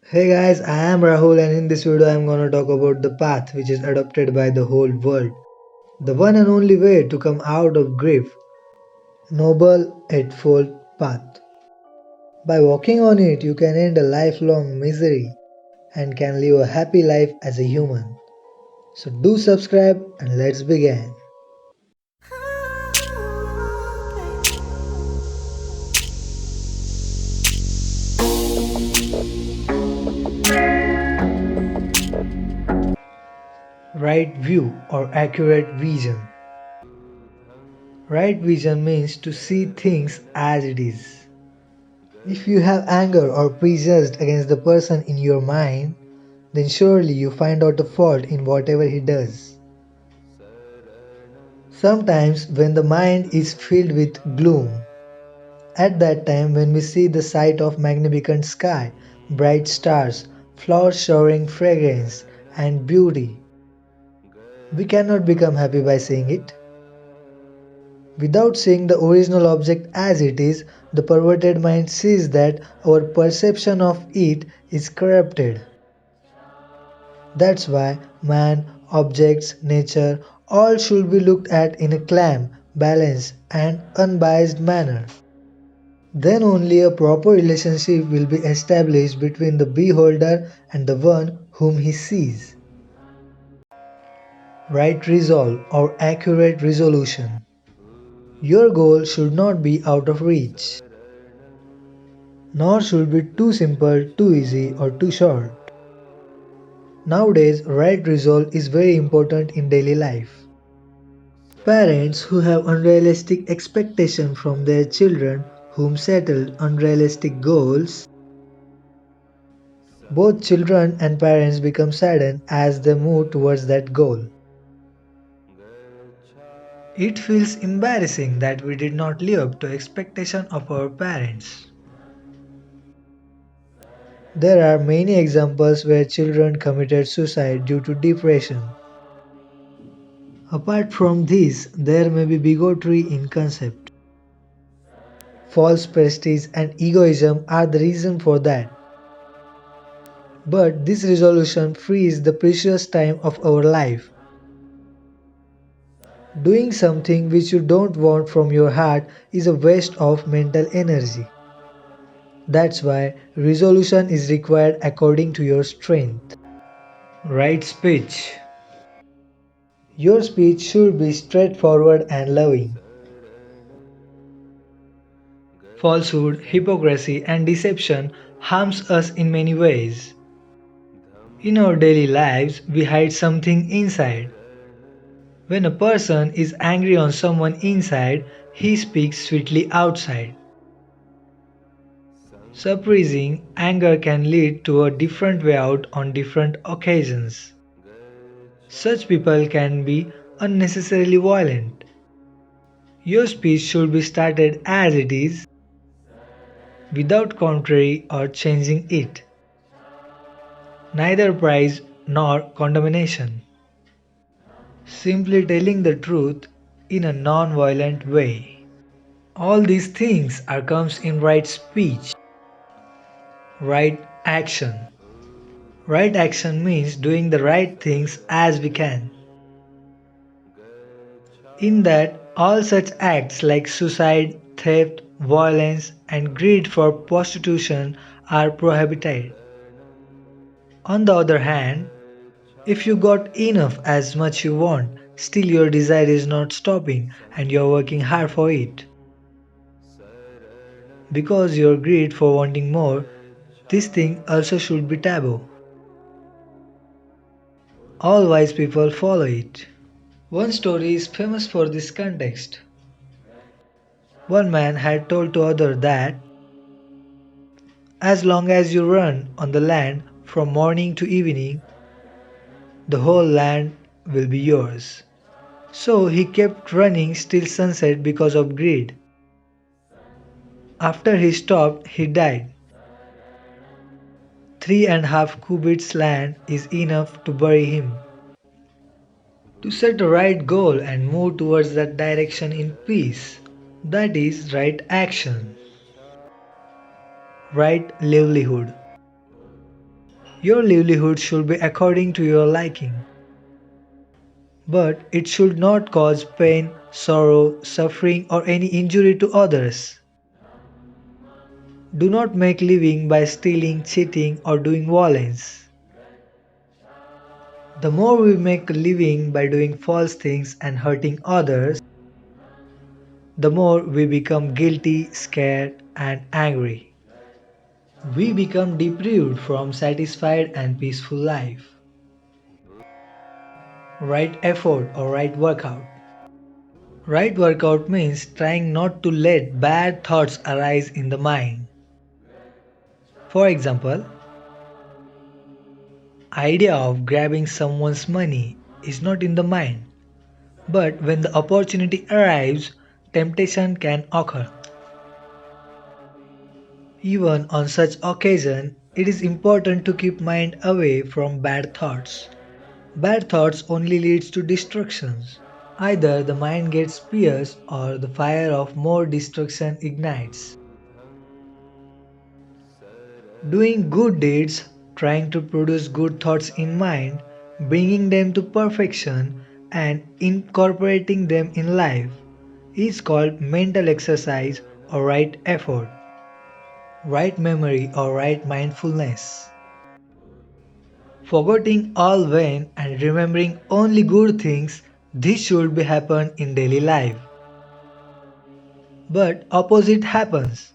Hey guys, I am Rahul and in this video I am gonna talk about the path which is adopted by the whole world. The one and only way to come out of grief. Noble Eightfold Path. By walking on it, you can end a lifelong misery and can live a happy life as a human. So do subscribe and let's begin. Right view or accurate vision. Right vision means to see things as it is. If you have anger or prejudice against the person in your mind, then surely you find out a fault in whatever he does. Sometimes, when the mind is filled with gloom, at that time when we see the sight of magnificent sky, bright stars, flowers showering fragrance and beauty, we cannot become happy by seeing it. Without seeing the original object as it is, the perverted mind sees that our perception of it is corrupted. That's why man, objects, nature, all should be looked at in a calm, balanced, and unbiased manner. Then only a proper relationship will be established between the beholder and the one whom he sees. Right resolve or accurate resolution. Your goal should not be out of reach, nor should be too simple, too easy, or too short. Nowadays, right resolve is very important in daily life. Parents who have unrealistic expectations from their children whom settled unrealistic goals, both children and parents become saddened as they move towards that goal. It feels embarrassing that we did not live up to expectation of our parents. There are many examples where children committed suicide due to depression. Apart from this, there may be bigotry in concept. False prestige and egoism are the reason for that. But this resolution frees the precious time of our life. Doing something which you don't want from your heart is a waste of mental energy. That's why resolution is required according to your strength. Right speech. Your speech should be straightforward and loving. Falsehood, hypocrisy, and deception harms us in many ways. In our daily lives, we hide something inside. When a person is angry on someone inside, he speaks sweetly outside. Suppressing anger can lead to a different way out on different occasions. Such people can be unnecessarily violent. Your speech should be started as it is, without contrary or changing it. Neither praise nor condemnation. Simply telling the truth in a non-violent way. All these things are comes in right speech, right action. Right action means doing the right things as we can. In that, all such acts like suicide, theft, violence, and greed for prostitution are prohibited. On the other hand, if you got enough as much you want, still your desire is not stopping and you are working hard for it. Because your greed for wanting more, this thing also should be taboo. All wise people follow it. One story is famous for this context. One man had told to other that as long as you run on the land from morning to evening, the whole land will be yours. So he kept running till sunset because of greed. After he stopped, he died. 3.5 cubits land is enough to bury him. To set a right goal and move towards that direction in peace, that is right action, right livelihood. Your livelihood should be according to your liking, but it should not cause pain, sorrow, suffering, or any injury to others. Do not make living by stealing, cheating, or doing violence. The more we make a living by doing false things and hurting others, the more we become guilty, scared, and angry. We become deprived from satisfied and peaceful life. Right effort or right workout. Right workout means trying not to let bad thoughts arise in the mind. For example, idea of grabbing someone's money is not in the mind, but when the opportunity arrives, temptation can occur. Even on such occasion, it is important to keep mind away from bad thoughts. Bad thoughts only leads to destructions. Either the mind gets pierced or the fire of more destruction ignites. Doing good deeds, trying to produce good thoughts in mind, bringing them to perfection, and incorporating them in life is called mental exercise or right effort, right memory or right mindfulness. Forgetting all vain and remembering only good things, this should be happen in daily life. But opposite happens.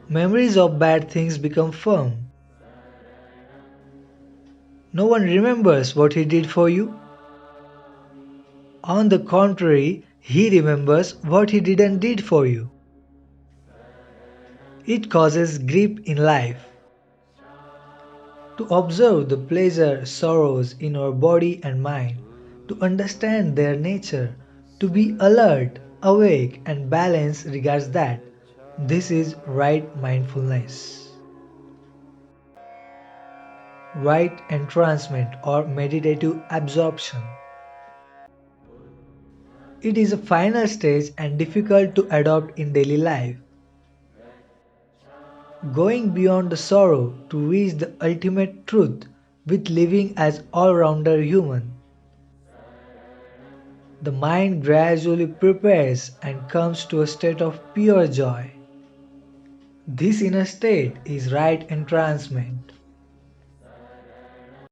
Memories of bad things become firm. No one remembers what he did for you. On the contrary, he remembers what he didn't did for you. It causes grief in life. To observe the pleasure, sorrows in our body and mind, to understand their nature, to be alert, awake, and balanced regards that. This is right mindfulness. Right entrancement or meditative absorption. It is a final stage and difficult to adopt in daily life. Going beyond the sorrow to reach the ultimate truth with living as all-rounder human. The mind gradually prepares and comes to a state of pure joy. This inner state is right entrancement.